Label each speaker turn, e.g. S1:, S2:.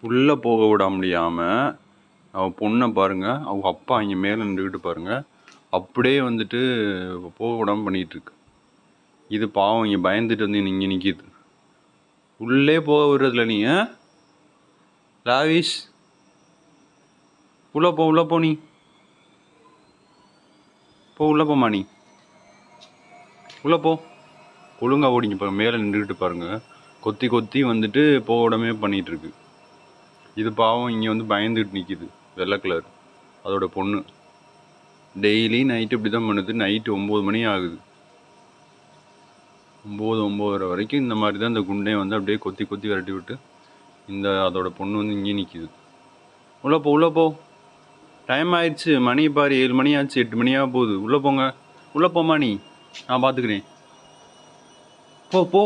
S1: உள்ளே போக விட முடியாமல் அவள் பொண்ணை பாருங்கள், அவங்க அப்பா இங்கே மேலே நின்றுக்கிட்டு பாருங்கள், அப்படியே வந்துட்டு போக விடாமல் பண்ணிகிட்ருக்கு. இது பாவம் இங்கே பயந்துட்டு வந்து இங்கே நிற்கிது. உள்ளே போக விடுறதில்ல நீ. லாவிஷ், உள்ளே போ நீ உள்ளே போமா நீ உள்ளே போ. ஒழுங்காக ஓடிங்க பாருங்க, மேலே நின்றுக்கிட்டு பாருங்கள், கொத்தி கொத்தி வந்துட்டு போக விடாமே பண்ணிகிட்ருக்கு. இது பாவம் இங்கே வந்து பயந்துட்டு நிற்கிது. வெள்ளை கலர் அதோட பொண்ணு. டெய்லி நைட்டு இப்படி தான் பண்ணுது. நைட்டு 9 மணி ஆகுது. 9-9:30 வரைக்கும் இந்த மாதிரி தான் இந்த குண்டை வந்து அப்படியே கொத்தி கொத்தி விரட்டி விட்டு அதோட பொண்ணு வந்து இங்கே நிற்கிது. உள்ளே போ டைம் ஆயிடுச்சு. மணி பாரு, 7 மணி ஆச்சு, 8 மணியாக போகுது. உள்ளே போங்க, உள்ளே போமா நீ, நான் பார்த்துக்கிறேன். போ